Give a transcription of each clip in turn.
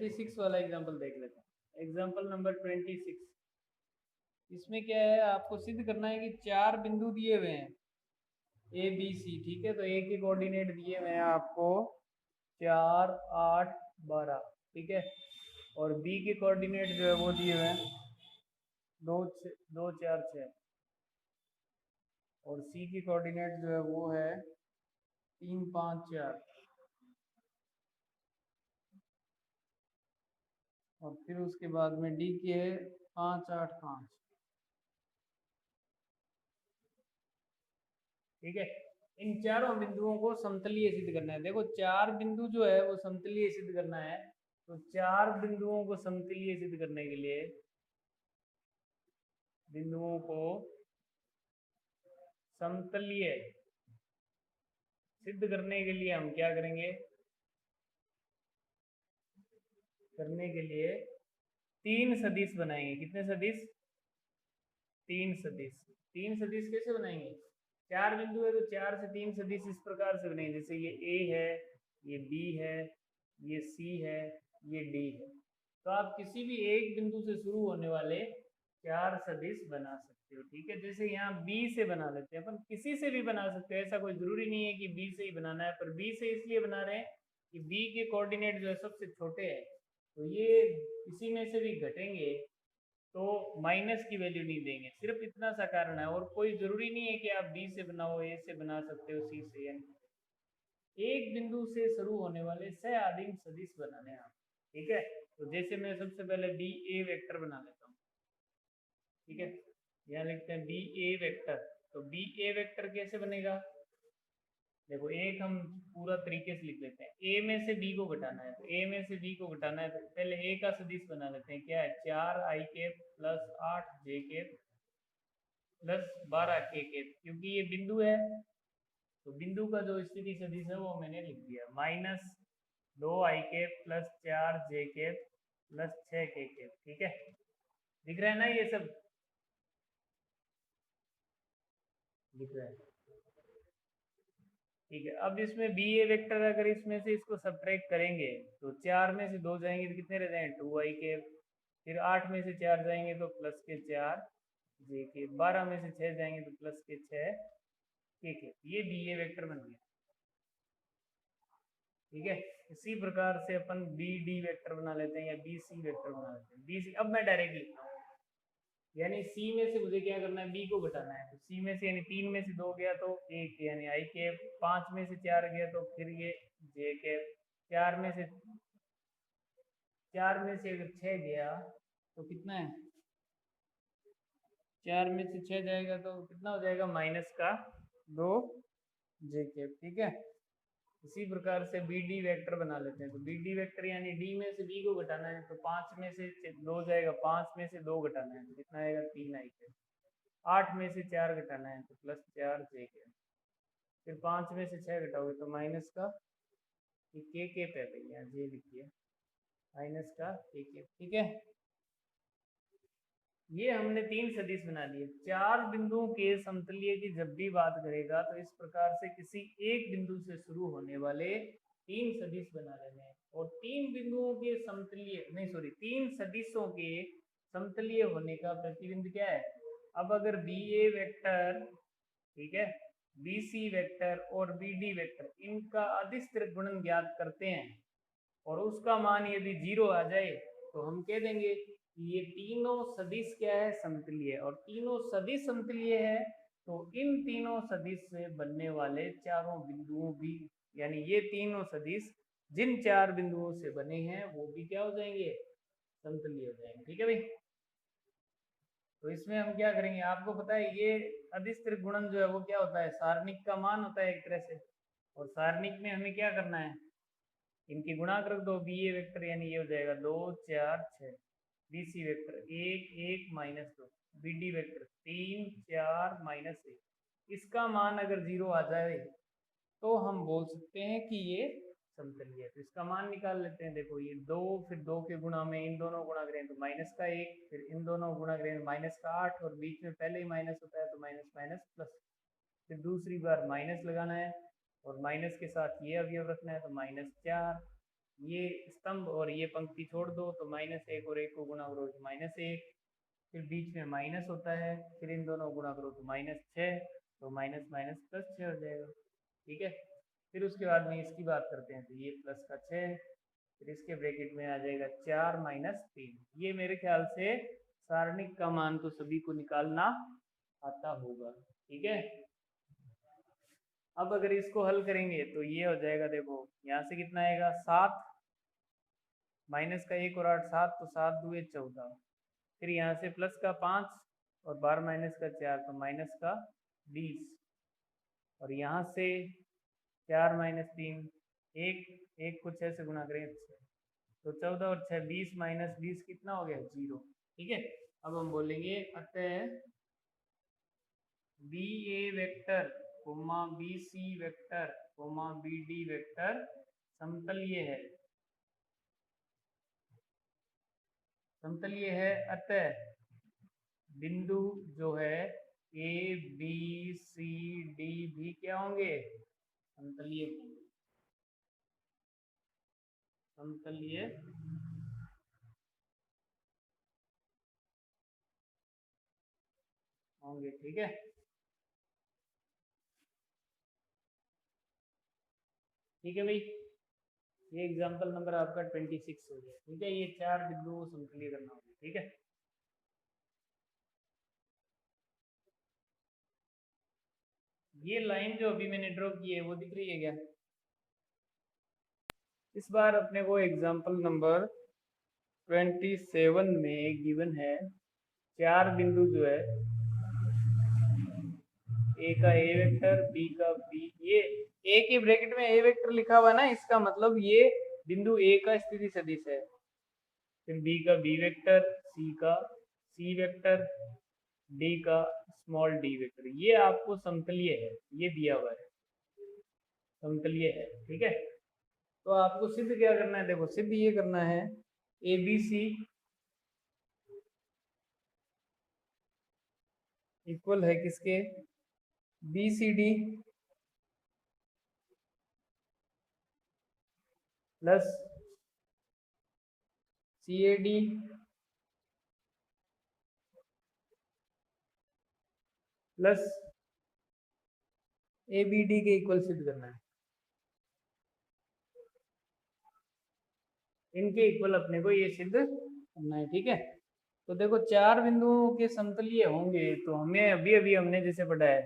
26 वाला एग्जांपल देख लेते हैं। Example number 26। इसमें क्या है, आपको सिद्ध करना है कि 4 बिंदु दिए हुए हैं ए बी सी, ठीक है। तो ए के कोऑर्डिनेट दिए हुए हैं आपको 4 8 12, ठीक है। और बी के कोऑर्डिनेट जो है वो दिए हुए हैं 2 4 6। और सी की कोऑर्डिनेट जो है वो है 3 5 4। और फिर उसके बाद में डी की है 5 8 5, ठीक है। इन चारों बिंदुओं को समतलीय सिद्ध करना है। देखो 4 बिंदु जो है वो समतलीय सिद्ध करना है। तो 4 बिंदुओं को समतलीय सिद्ध करने के लिए बिंदुओं को समतलीय सिद्ध करने के लिए हम क्या करेंगे, करने के लिए 3 सदिश बनाएंगे। कितने सदिश? 3 सदिश। 3 सदिश कैसे बनाएंगे? 4 बिंदु है तो 4 से 3 सदिश इस प्रकार से बनेंगे, जैसे ये ए है, ये बी है, ये सी है, ये डी है। तो आप किसी भी एक बिंदु से शुरू होने वाले 4 सदिश बना सकते हो, ठीक है। जैसे यहाँ बी से बना लेते हैं, अपन किसी से भी बना सकते हैं, ऐसा कोई जरूरी नहीं है कि बी से ही बनाना है। पर बी से इसलिए बना रहे हैं कि बी के कोऑर्डिनेट जो है सबसे छोटे हैं, तो ये इसी में से भी घटेंगे तो माइनस की वैल्यू नहीं देंगे। सिर्फ इतना सा कारण है, और कोई जरूरी नहीं है कि आप बी से बनाओ, ए से बना सकते हो, सी से। यानी एक बिंदु से शुरू होने वाले सह सदिश बनाने हैं आप, ठीक है। तो जैसे मैं सबसे पहले बी ए वेक्टर बना लेता हूँ, ठीक है। यहाँ लिखते हैं बी ए वेक्टर। तो बी ए वेक्टर कैसे बनेगा? देखो एक हम पूरा तरीके से लिख लेते हैं। ए में से बी को घटाना है, तो ए में से बी को घटाना है तो पहले ए का सदिश बना लेते हैं। क्या है? 4 आई कैप प्लस 8 जे कैप प्लस 12 के कैप। क्योंकि ये बिंदु है तो बिंदु का जो स्थिति सदिश है वो मैंने लिख दिया, माइनस 2 आई कैप प्लस 4 जे कैप प्लस 6 के कैप, ठीक है। दिख रहा है ना ये सब? दिख रहा है, ठीक है। अब इसमें बी ए वेक्टर अगर इसमें से इसको सब्ट्रैक्ट करेंगे तो 4 में से 2 जाएंगे तो कितने रह जाएंगे? 2 आई के। फिर 8 में से 4 जाएंगे तो प्लस के 4 जे के। 12 में से 6 जाएंगे तो प्लस के 6 के। ये बी ए वेक्टर बन गया, ठीक है। इसी प्रकार से अपन बी डी वेक्टर बना लेते हैं या बी सी वेक्टर बना लेते हैं। बी सी अब मैं डायरेक्ट लिखता हूँ, यानी सी में से मुझे क्या करना है? बी को घटाना है। तो सी में से यानी 3 में से 2 गया तो 1, यानी आई के। 5 में से 4 गया तो फिर ये जे के। 4 में से अगर 6 गया तो कितना है? 4 में से 6 जाएगा तो कितना हो जाएगा? माइनस का 2 जे के, ठीक है। इसी प्रकार से बी डी वेक्टर बना लेते हैं। तो बी डी वेक्टर यानी डी में से बी को घटाना है, तो 5 में से 2 जाएगा, 5 में से 2 घटाना है तो कितना आएगा? 3 आई के। 8 में से 4 घटाना है तो प्लस 4 जे के। फिर 5 में से 6 घटाओगे तो माइनस का के पे भैया जे लिखिए, माइनस का के, ठीक है। ये हमने 3 सदिश बना लिए। 4 बिंदुओं के समतलीय की जब भी बात करेगा तो इस प्रकार से किसी एक बिंदु से शुरू होने वाले 3 सदिश बना लेने हैं। और 3 बिंदुओं के समतलीय नहीं, सॉरी, 3 सदिशों के समतलीय होने का प्रतिबिंब क्या है? अब अगर बी ए वेक्टर, ठीक है, बी सी वेक्टर और बी डी वेक्टर, इनका अधिस्तर गुणन ज्ञात करते हैं और उसका मान यदि 0 आ जाए तो हम कह देंगे कि ये तीनों सदिश क्या है? समतलीय है। और तीनों सदिश समतलीय है तो इन तीनों सदिश से बनने वाले चारों बिंदुओं भी, यानी ये तीनों सदिश जिन 4 बिंदुओं से बने हैं वो भी क्या हो जाएंगे? समतलीय हो जाएंगे, ठीक है भाई। तो इसमें हम क्या करेंगे, आपको पता है ये अधिस्तर गुणन जो है वो क्या होता है? सारणिक का मान होता है एक तरह से। और सारणिक में हमें क्या करना है? इनकी गुणा कर दो। बी ए वेक्टर यानी ये हो जाएगा 2 4 6। B C vector 1 1 minus 2। B D vector 3 4 minus 1। इसका मान अगर 0 आ जाए तो हम बोल सकते हैं कि ये समतलीय है। तो इसका मान निकाल लेते हैं। देखो ये 2, फिर 2 के गुणा में इन दोनों गुणा करें तो माइनस का 1, फिर इन दोनों गुणा करें माइनस का 8, और बीच में पहले ही माइनस होता है तो माइनस माइनस प्लस। फिर दूसरी बार माइनस लगाना है और माइनस के साथ ये अवयव रखना है तो -4। ये स्तंभ और ये पंक्ति छोड़ दो तो -1 और 1 को गुणा करो तो -1, फिर बीच में माइनस होता है, फिर इन दोनों गुणा करो तो -6, तो माइनस माइनस प्लस 6 हो जाएगा। ठीक है, फिर उसके बाद में इसकी बात करते हैं तो ये प्लस का 6, फिर इसके ब्रैकेट में आ जाएगा 4 - 3। ये मेरे ख्याल से सारणिक का मान तो सभी को निकालना आता होगा। ठीक है, अब अगर इसको हल करेंगे तो ये हो जाएगा, देखो यहाँ से कितना आएगा 7, माइनस का 1 और 8 7, तो 7 दूए 14, फिर यहाँ से प्लस का 5 और 12 माइनस का 4, तो माइनस का 20, और यहाँ से 4 - 3 1, 1 को 6 से गुणा करें तो 14 और 6 20, -20 कितना हो गया 0। ठीक है, अब हम बोलेंगे अतः B A vector comma B C vector comma B D vector समतलीय है। समतलीय है, अतः बिंदु जो है ए बी सी डी भी क्या होंगे, समतलीय होंगे। समतलीय होंगे। ठीक है, ठीक है भाई, ये एग्जांपल नंबर आपका 26 हो गया। ठीक है, ये 4 बिंदुओं को समतलीय करना होगा। ठीक है, ये लाइन जो अभी मैंने ड्रॉ की है वो दिख रही है क्या? इस बार अपने को एग्जांपल नंबर 27 में गिवन है 4 बिंदु जो है, ए का ए वेक्टर, बी का बी, ये ए के ब्रैकेट में ए वेक्टर लिखा हुआ है ना, इसका मतलब ये बिंदु ए का स्थिति सदिश है, फिर बी का बी वेक्टर, सी का सी वेक्टर, डी का स्मॉल डी वेक्टर, ये आपको समतलीय है, ये दिया हुआ है समतलीय है। ठीक है, तो आपको सिद्ध क्या करना है, देखो सिद्ध ये करना है ए बी सी इक्वल है किसके, B C D plus C A D plus A B D के इक्वल सिद्ध करना है। इनके इक्वल अपने को ये सिद्ध करना है। ठीक है, तो देखो 4 बिंदुओं के समतलीय होंगे तो हमें अभी अभी हमने जैसे पढ़ा है,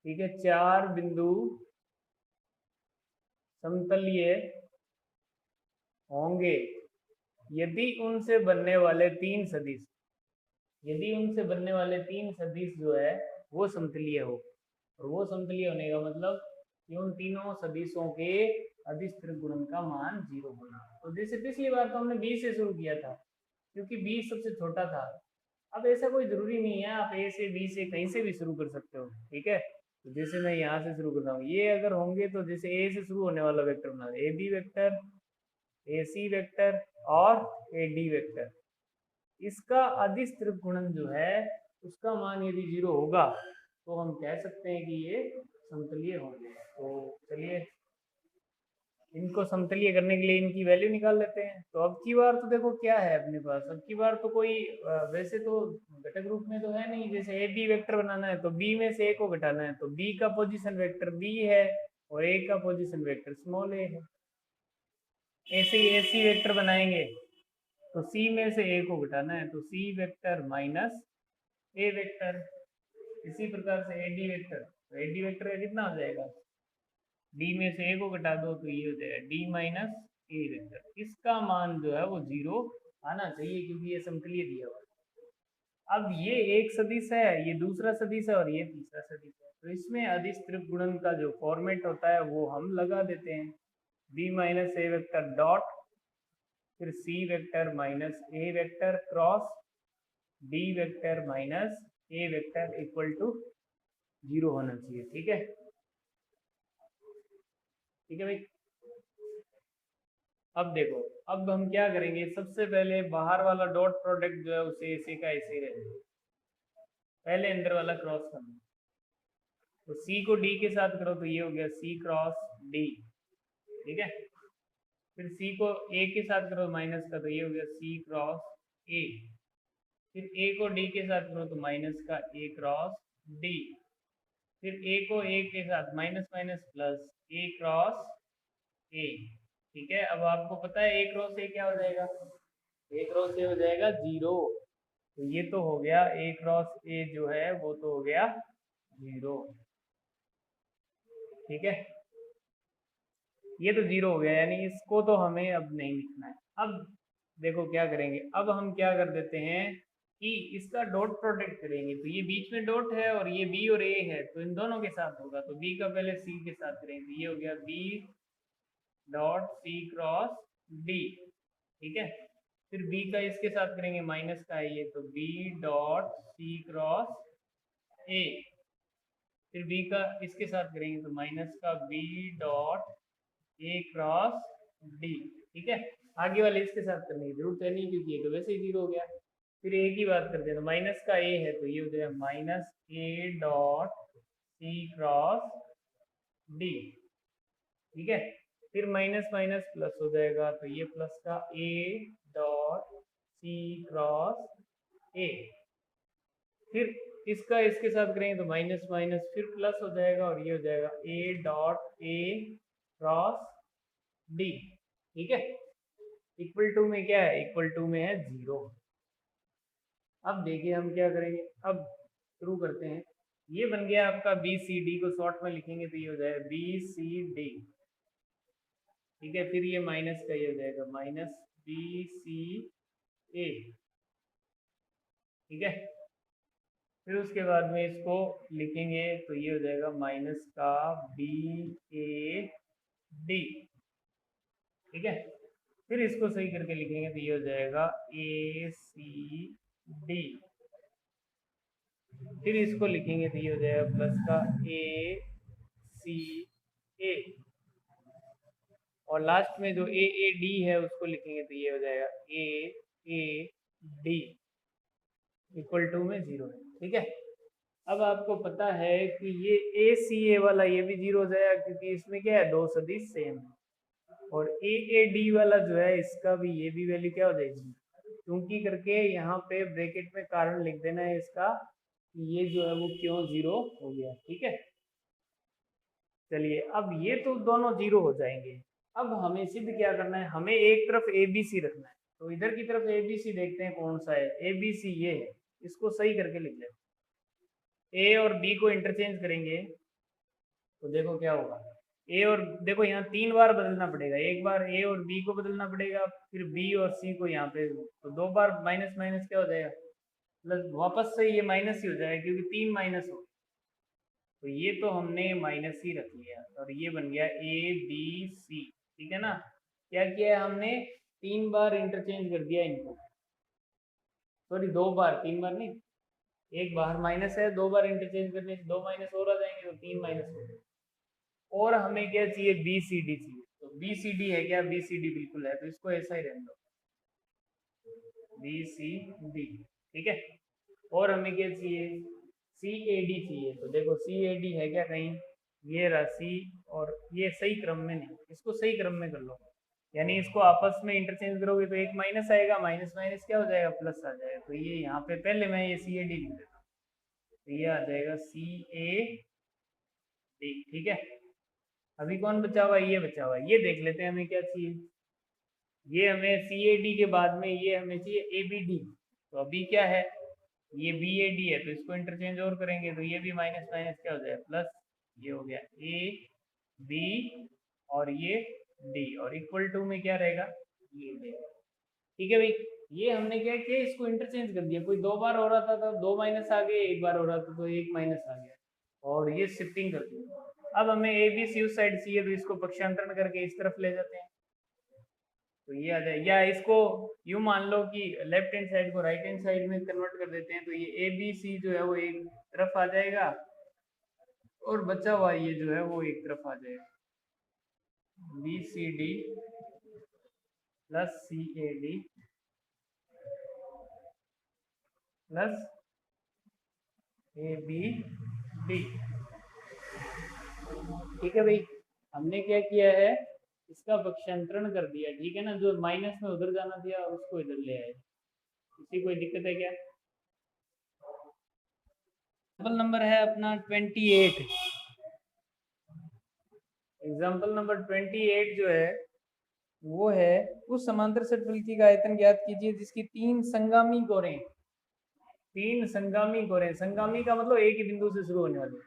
ठीक है, 4 बिंदु समतलीय होंगे यदि उनसे बनने वाले 3 सदिश, यदि उनसे बनने वाले 3 सदिश जो है वो समतलीय हो, और वो समतलीय होने का मतलब कि उन तीनों सदिशों के अदिश त्रिगुणन का मान 0 होना। तो जैसे पिछली बार तो हमने 20 से शुरू किया था क्योंकि 20 सबसे छोटा था। अब ऐसा कोई जरूरी नहीं है, आप ए से बी से कहीं से भी शुरू कर सकते हो। ठीक है, तो जैसे मैं यहाँ से शुरू कर रहा हूँ, ये अगर होंगे तो जैसे ए से शुरू होने वाला वेक्टर बना, A B vector, A C vector और ए डी वेक्टर, इसका अदिश त्रिगुणन जो है उसका मान यदि 0 होगा तो हम कह सकते हैं कि ये समतलीय होंगे। तो चलिए इनको समतलीय करने के लिए इनकी वैल्यू निकाल लेते हैं। तो अब की बार तो देखो क्या है अपने पास, अब की बार तो कोई वैसे तो घटक रूप में तो है नहीं, जैसे ए बी वेक्टर बनाना है तो बी में से ए को घटाना है, तो बी का पोजीशन वेक्टर बी है और ए का पोजीशन वेक्टर स्मॉल ए है। ऐसे ही ए सी वेक्टर बनाएंगे तो सी में से ए को घटाना है तो सी वेक्टर माइनस ए वेक्टर। इसी प्रकार से ए डी वेक्टर, तो ए डी वेक्टर का कितना हो जाएगा, डी में से ए को घटा दो तो ये हो जाएगा डी माइनस ए वेक्टर। इसका मान जो है वो 0 आना चाहिए क्योंकि ये समतलीय दिया हुआ है। अब ये एक सदिश है, ये दूसरा सदिश है और ये तीसरा सदिश है, तो इसमें अदिश त्रिगुणन का जो फॉर्मेट होता है वो हम लगा देते हैं, B minus A vector dot फिर C vector minus A vector cross D vector minus A vector equal to 0 होना चाहिए। ठीक है, ठीक है भाई। अब देखो, अब हम क्या करेंगे, सबसे पहले बाहर वाला डॉट प्रोडक्ट जो है उसे ऐसे का ऐसे रहेगा, पहले अंदर वाला क्रॉस करना, तो सी को डी के साथ करो तो ये हो गया सी क्रॉस डी। ठीक है, फिर सी को ए के साथ करो माइनस का, तो ये हो गया सी क्रॉस ए। फिर ए को डी के साथ करो तो माइनस का ए क्रॉस डी। फिर ए को ए के साथ माइनस माइनस प्लस ए क्रॉस ए। ठीक है, अब आपको पता है ए क्रॉस ए क्या हो जाएगा, ए क्रॉस ए हो जाएगा 0। तो ये तो हो गया ए क्रॉस ए जो है वो तो हो गया 0। ठीक है, ये तो 0 हो गया, यानी इसको तो हमें अब नहीं लिखना है। अब देखो क्या करेंगे, अब हम क्या कर देते हैं कि इसका डॉट प्रोडक्ट करेंगे। तो ये बीच में डॉट है और ये बी और ए है, तो इन दोनों के साथ होगा। तो बी का पहले सी के साथ करेंगे, तो ये हो गया B dot C cross D. ठीक है, फिर बी का इसके साथ करेंगे, माइनस का है ये, तो B dot C cross A. फिर बी का इसके साथ करेंगे तो माइनस का B dot A cross D. ठीक है, आगे वाले इसके साथ करने की जरूरत है नहीं, क्योंकि ये तो वैसे ही 0 हो गया। फिर ए की बात करते हैं, तो माइनस का ए है, तो ये हो जाएगा minus A dot C cross D. ठीक है, फिर माइनस माइनस प्लस हो जाएगा, तो ये प्लस का ए डॉट सी क्रॉस ए। फिर इसका इसके साथ करेंगे तो माइनस माइनस फिर प्लस हो जाएगा, और ये हो जाएगा ए डॉट ए क्रॉस डी। ठीक है, इक्वल टू में क्या है, इक्वल टू में है 0। अब देखिए हम क्या करेंगे, अब शुरू करते हैं। ये बन गया आपका बी सी डी, को शॉर्ट में लिखेंगे तो ये हो जाएगा बी सी डी। ठीक है, फिर ये माइनस का ये हो जाएगा माइनस बी सी ए। ठीक है, फिर उसके बाद में इसको लिखेंगे तो ये हो जाएगा माइनस का बी ए डी। ठीक है, फिर इसको सही करके लिखेंगे तो ये हो जाएगा ए सी डी। फिर इसको लिखेंगे तो ये हो जाएगा प्लस का ए सी ए, और लास्ट में जो ए डी है उसको लिखेंगे तो ये हो जाएगा ए डी इक्वल टू में 0 है। ठीक है, अब आपको पता है कि ये ए सी ए वाला ये भी 0 हो जाएगा, क्योंकि इसमें क्या है, दो सदिश सेम है। और ए डी वाला जो है इसका भी, ये भी वैल्यू क्या हो जाएगी, क्योंकि करके यहाँ पे ब्रैकेट में कारण लिख देना है इसका, ये जो है वो क्यों 0 हो गया। ठीक है, चलिए अब ये तो दोनों 0 हो जाएंगे। अब हमें सिद्ध क्या करना है, हमें एक तरफ ए बी सी रखना है। तो इधर की तरफ ए बी सी देखते हैं कौन सा है, ए बी सी ये है, इसको सही करके लिख लेते हैं। ए और बी को इंटरचेंज करेंगे तो देखो क्या होगा, ए और देखो यहाँ 3 बार बदलना पड़ेगा, एक बार ए और बी को बदलना पड़ेगा, फिर बी और सी को यहाँ पे, तो 2 बार माइनस माइनस क्या हो जाएगा प्लस, वापस से ये माइनस ही हो जाएगा क्योंकि 3 माइनस हो। तो ये तो हमने माइनस ही रख लिया और ये बन गया ए बी सी। ठीक है ना, क्या किया है हमने, 3 बार इंटरचेंज कर दिया इनको, सॉरी 2 बार, 3 बार नहीं, एक बाहर माइनस है, 2 बार इंटरचेंज करने से 2 माइनस और आ जाएंगे, तो 3 माइनस हो गए। और हमें क्या चाहिए, बी सी डी चाहिए। तो बी सी डी है क्या, बी सी डी बिल्कुल है, तो इसको ऐसा ही रहने दो, बी सी डी। ठीक है, और हमें क्या चाहिए, सी ए डी चाहिए। तो देखो सी ए डी है क्या कहीं, ये राशि, और ये सही क्रम में नहीं, इसको सही क्रम में कर लो, यानी इसको आपस में इंटरचेंज करोगे तो एक माइनस आएगा, माइनस माइनस क्या हो जाएगा, प्लस आ जाएगा। तो ये यहाँ पे पहले मैं ये सी ए डी लिख देता हूँ, तो ये आ जाएगा सी ए डी। ठीक है, अभी कौन बचा हुआ है, ये बचा हुआ है, ये देख लेते हैं हमें क्या चाहिए। ये हमें सी ए डी के बाद में ये हमें चाहिए ए बी डी। तो अभी क्या है, ये बी ए डी है, तो इसको इंटरचेंज और करेंगे तो ये भी माइनस माइनस क्या हो जाएगा प्लस, ये हो गया ए बी और ये डी, और इक्वल टू में क्या रहेगा, ये रहेगा। ठीक है भाई, ये हमने क्या किया, इसको इंटरचेंज कर दिया, कोई 2 बार हो रहा था तो 2 माइनस आ गए, एक बार हो रहा था तो 1 माइनस आ गया, और ये शिफ्टिंग कर दी। अब हमें ए बी सी उस साइड चाहिए, तो इसको पक्षांतरण करके इस तरफ ले जाते हैं, तो ये आ जाए, या इसको यूं मान लो कि लेफ्ट हैंड साइड को राइट हैंड साइड में कन्वर्ट कर देते हैं, तो ये ए बी सी जो है वो एक तरफ आ जाएगा, और बचा हुआ ये जो है वो एक तरफ आ जाएगा, B C D plus C A D plus A B D. ठीक है भाई, हमने क्या किया है, इसका पक्षांतरण कर दिया, ठीक है ना, जो माइनस में उधर जाना था उसको इधर ले आए। इसी कोई दिक्कत है क्या? एग्जाम्पल नंबर है अपना 28। एग्जाम्पल नंबर 28 जो है वो है, उस समांतर षटफलकी का आयतन ज्ञात कीजिए जिसकी 3 संगामी कोरें, 3 संगामी कोरें, संगामी का मतलब एक ही बिंदु से शुरू होने वाले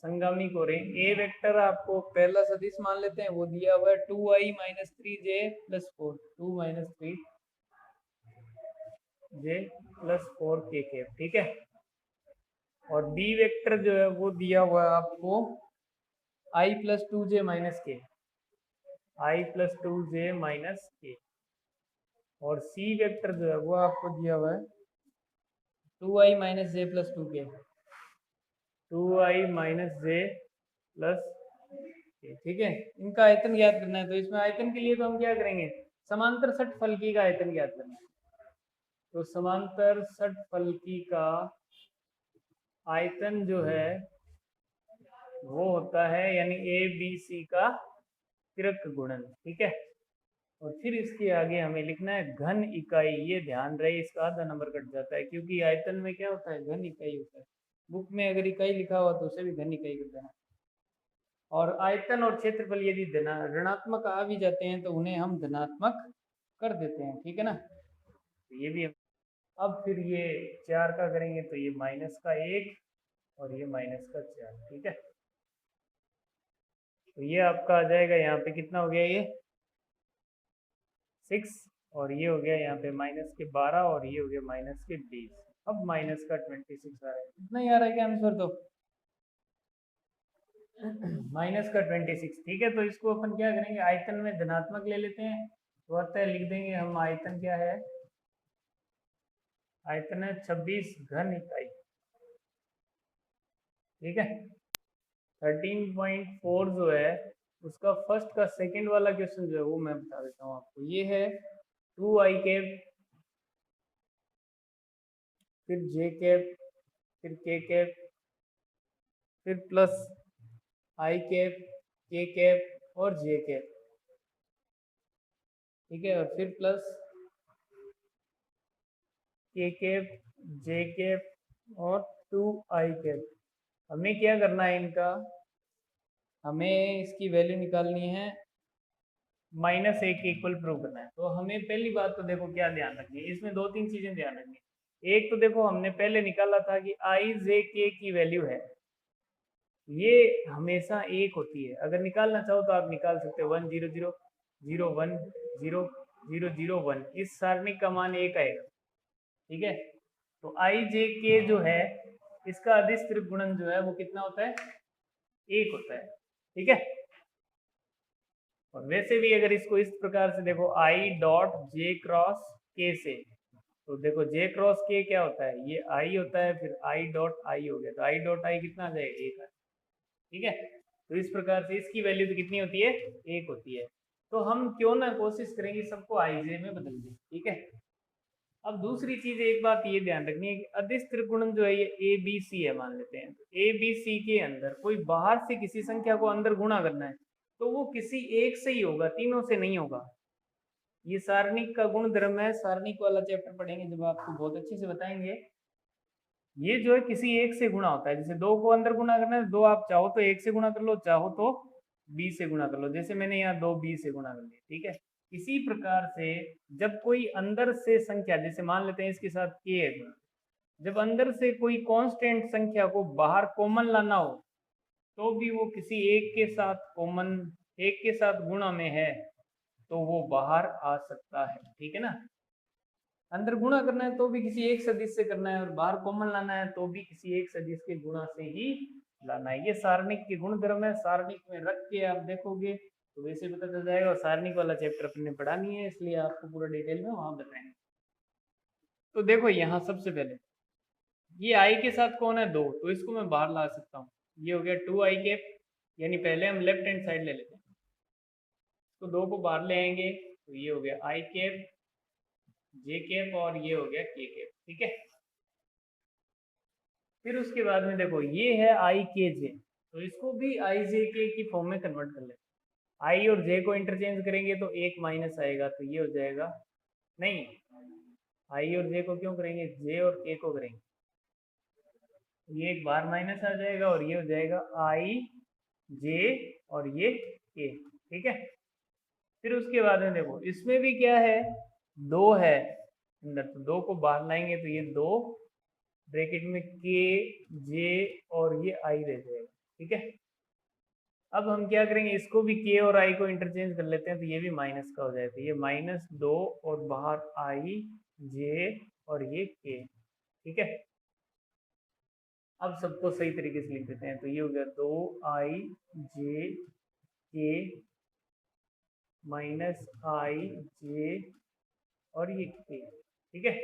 संगामी कोरें। ए वेक्टर आपको पहला सदिश मान लेते हैं, वो दिया हुआ है 2i - 3j + 4, 2 - 3j + 4k, ठीक है। और बी वेक्टर जो है वो दिया हुआ है आपको i + 2j - k, i + 2j - k। और सी वेक्टर जो है वो आपको दिया हुआ है 2i - j + 2k, 2i - j + k, ठीक है। इनका आयतन ज्ञात करना है। तो इसमें आयतन के लिए तो हम क्या करेंगे, समांतर षटफलकी का आयतन ज्ञात करना है। तो समांतर षटफलकी का आयतन जो है वो होता है यानी ए बी सी का तिरक गुणन, ठीक है। और फिर इसके आगे हमें लिखना है घन इकाई। ये ध्यान रहे, इसका आधा नंबर कट जाता है क्योंकि आयतन में क्या होता है, घन इकाई होता है। बुक में अगर इकाई लिखा हुआ तो उसे भी घन इकाई कर देना। और आयतन और क्षेत्रफल यदि ऋणात्मक आ भी जाते हैं तो उन्हें हम धनात्मक कर देते हैं, ठीक है ना। तो ये भी अब फिर ये 4 का करेंगे तो ये -1 और ये -4, ठीक है। तो ये आपका आ जाएगा, यहाँ पे कितना हो गया, ये 6 और ये हो गया यहाँ पे -12 और ये हो गया -20। अब -26 आ रहा है, इतना ही आ रहा है क्या आंसर? तो -26, ठीक है। तो इसको अपन क्या करेंगे, आयतन में धनात्मक ले लेते हैं। तो अतः लिख देंगे हम आयतन क्या है, आयतन है 26 घन इकाई, ठीक है। 13.4 जो है उसका फर्स्ट का सेकंड वाला क्वेश्चन जो है वो मैं बता देता हूँ आपको। ये है 2i कैप, फिर j कैप, फिर k कैप, फिर plus i cap, k cap और j कैप, ठीक है। और फिर plus k cap, j cap और 2i कैप। हमें क्या करना है, इनका हमें इसकी वैल्यू निकालनी है, -1 के इक्वल प्रूव करना है। तो हमें पहली बात तो देखो क्या ध्यान रखनी है, इसमें 2-3 चीजें ध्यान रखनी है। एक तो देखो हमने पहले निकाला था कि i j k की वैल्यू है, ये हमेशा 1 होती है। अगर निकालना चाहो तो आप निकाल सकते हो 1 0 0 0 1 0 0 0 1, इस सारणिक का मान 1 आएगा, ठीक है। तो i j k जो है इसका अदिश त्रिक गुणन जो है वो कितना होता है, 1 होता है, ठीक है। और वैसे भी अगर इसको इस प्रकार से देखो i dot j cross k से, तो देखो j क्रॉस k क्या होता है, ये i होता है, फिर i डॉट i हो गया। तो i डॉट i कितना आ जाएगा, 1 आ, ठीक है। तो इस प्रकार से इसकी वैल्यू तो कितनी होती है, 1 होती है। तो हम क्यों ना कोशिश करेंगे सबको i j में बदल दें, ठीक है। अब दूसरी चीज, एक बात ये ध्यान रखनी है कि अदिश त्रिगुणन जो है ये ए बी सी है मान लेते हैं। तो ए बी सी के अंदर कोई बाहर से किसी संख्या को अंदर गुणा करना है तो वो किसी एक से ही होगा, तीनों से नहीं होगा। ये सारणिक का गुण धर्म है, सारणिक वाला चैप्टर पढ़ेंगे जब आपको बहुत अच्छे से बताएंगे। ये जो है किसी एक से गुणा होता है। जैसे 2 को अंदर गुणा करना है, 2 आप चाहो तो 1 से गुणा कर लो, चाहो तो b से गुणा कर लो। जैसे मैंने यहाँ 2b से गुणा कर लिया, ठीक है। इसी प्रकार से जब कोई अंदर से संख्या, जैसे मान लेते हैं इसके साथ k है गुणा, जब अंदर से कोई कांस्टेंट संख्या को बाहर कॉमन लाना हो तो भी वो किसी एक के साथ कॉमन, एक के साथ गुणा में है तो वो बाहर आ सकता है, ठीक है ना। अंदर गुणा करना है तो भी किसी एक सदिश से करना है और बाहर कॉमन लाना है तो भी किसी एक सदिश के गुणा से ही लाना है। ये सारणिक के गुण धर्म है। सारणिक में रख के आप देखोगे तो वैसे पता चल जाएगा। और सारणिक वाला चैप्टर अपने पढ़ा नहीं है इसलिए आपको पूरा डिटेल में वहां बताएंगे। तो देखो यहाँ सबसे पहले ये आई के साथ कौन है, 2, तो इसको मैं बाहर ला सकता हूँ। ये हो गया 2i कैप, यानी पहले हम लेफ्ट हैंड साइड ले लेते हैं, तो 2 को बाहर ले आएंगे तो ये हो गया i कैप, j कैप और ये हो गया k कैप, ठीक है। फिर उसके बाद में देखो ये है i k j, तो इसको भी आई जे के की फॉर्म में कन्वर्ट कर लेते हैं। आई और जे को इंटरचेंज करेंगे तो एक माइनस आएगा, तो ये हो जाएगा, नहीं आई और जे को क्यों करेंगे, जे और के को करेंगे, ये एक बार माइनस आ जाएगा और ये हो जाएगा आई जे और ये के, ठीक है। फिर उसके बाद में देखो इसमें भी क्या है, दो है अंदर, तो दो को बाहर लाएंगे तो ये दो ब्रैकेट में के जे और ये आई रह जाएगा, ठीक है। अब हम क्या करेंगे, इसको भी के और आई को इंटरचेंज कर लेते हैं, तो ये भी माइनस का हो जाएगा, तो ये माइनस दो और बाहर आई जे और ये के, ठीक है। अब सबको सही तरीके से लिख देते हैं, तो ये हो गया दो आई जे के माइनस आई जे और ये के, ठीक है।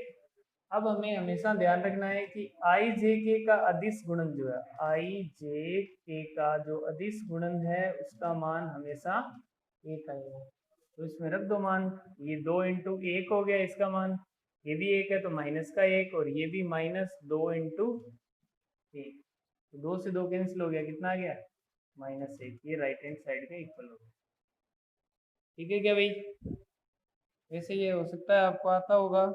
अब हमें हमेशा ध्यान रखना है कि आई जे के का अदिश गुणन जो है, आई जे के का जो अदिश गुणन है उसका मान हमेशा एक आएगा, तो इसमें रख दो मान, ये दो इंटू एक हो गया इसका मान, ये भी एक है तो माइनस का एक, और ये भी माइनस दो इंटू एक, तो दो से दो कैंसिल हो गया, कितना आ गया माइनस एक, ये राइट हैंड साइड में इक्वल हो गया, ठीक है क्या भाई। वैसे ये हो सकता है आपको आता होगा।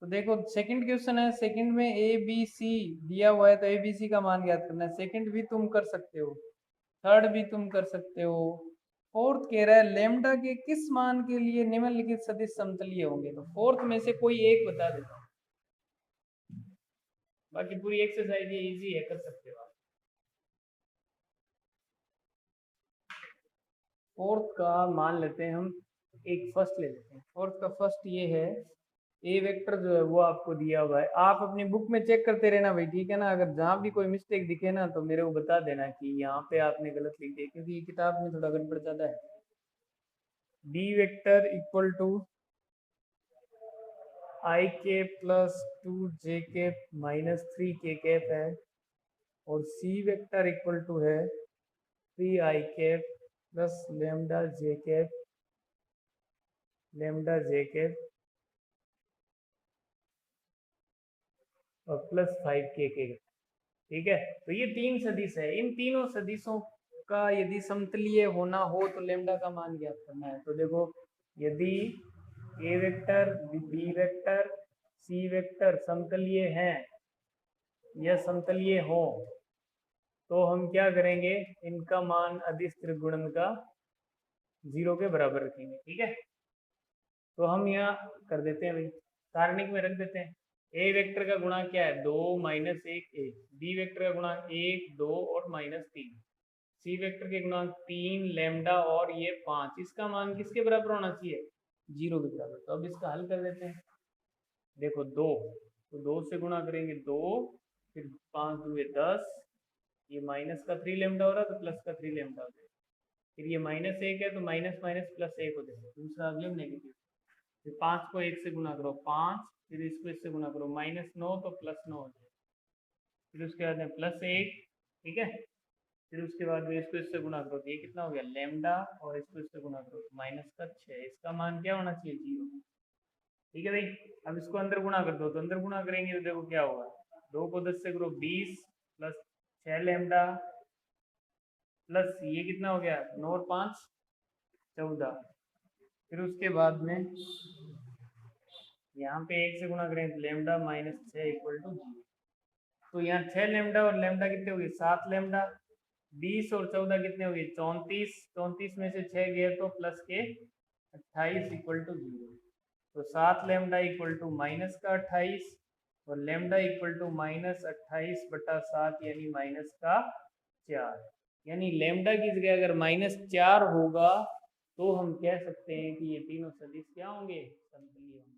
तो देखो सेकंड क्वेश्चन है, सेकंड में ए बी सी दिया हुआ है, तो ए बी सी का मान ज्ञात करना है। सेकंड भी तुम कर सकते हो, थर्ड भी तुम कर सकते हो, फोर्थ कह रहा है लेमडा के किस मान के लिए निम्नलिखित सदिश समतलीय होंगे, तो फोर्थ में से कोई एक बता देता हूं, बाकी पूरी एक्सरसाइज ये इजी है, कर सकते हो आप। फोर्थ का मान लेते हैं हम, एक फर्स्ट ले लेते हैं, फोर्थ का फर्स्ट ये है, ए वेक्टर जो है वो आपको दिया हुआ है, आप अपनी बुक में चेक करते रहना भाई, ठीक है ना। अगर जहाँ भी कोई मिस्टेक दिखे ना तो मेरे को बता देना कि यहाँ पे आपने गलत लिख दिया, क्योंकि ये किताब में थोड़ा गड़बड़ ज्यादा है। बी वेक्टर इक्वल टू आई के प्लस टू जे के माइनस थ्री के कैप है, और सी वेक्टर इक्वल टू है थ्री आई कैप प्लस लेमडा जे कैप और प्लस फाइव के, ठीक है। तो ये तीन सदिश है, इन तीनों सदिशों का यदि समतलीय होना हो तो लेमडा का मान ज्ञात करना है। तो देखो यदि A vector B vector C vector समतलीय हैं या समतलीय हो, तो हम क्या करेंगे, इनका मान अदिश त्रिगुणन का 0 के बराबर रखेंगे, ठीक है। तो हम यहाँ कर देते हैं भाई, सारणिक में रख देते हैं, ए वेक्टर का गुणा क्या है, दो माइनस एक एक, बी वेक्टर का गुणा एक दो और माइनस तीन, सी वेक्टर के गुणांक तीन लेमडा और ये पांच, इसका मान किसके बराबर होना चाहिए, 0 के बराबर। तो अब इसका हल कर देते हैं, देखो दो, तो दो से गुणा करेंगे दो, फिर पांच दुए 10, ये माइनस का 3 लेमडा हो रहा है तो प्लस का 3 लेमडा हो जाएगा, फिर ये माइनस एक है तो माइनस माइनस प्लस एक हो जाएगा, दूसरा अगले नेगेटिव, फिर पांच को एक से गुणा करो पांच, फिर इसको इससे गुणा करो माइनस नौ तो प्लस नौ हो जाएगा, फिर उसके बाद में प्लस एक, ठीक है। फिर उसके बाद में इसको इससे गुणा करो तो ये कितना हो गया लेमडा, और इसको इससे गुणा करो तो माइनस का 6, इसका मान क्या होना चाहिए 0, ठीक है भाई। अब इसको अंदर गुणा कर दो, तो अंदर गुणा करेंगे तो देखो क्या होगा, दो को 10 से करो 20 प्लस 6 लेमडा प्लस ये कितना हो गया 9 और 5 14, फिर उसके बाद में यहाँ पे एक से गुणा करें तो लेमडा माइनस 6 इक्वल टू 0, तो यहाँ 6 लेमडा और लेमडा कितने हो गए 7 लेमडा, 20 और 14 कितने हो गए 34, 34 में से 6 गए तो प्लस के 28 इक्वल टू 0, तो 7 लेमडा इक्वल टू माइनस का 28 और लेमडा इक्वल टू माइनस 28 बटा 7 यानी माइनस का 4, यानी लेमडा की जगह अगर माइनस 4 होगा तो हम कह सकते हैं कि ये तीनों सदिश क्या होंगे, समतलीय होंगे।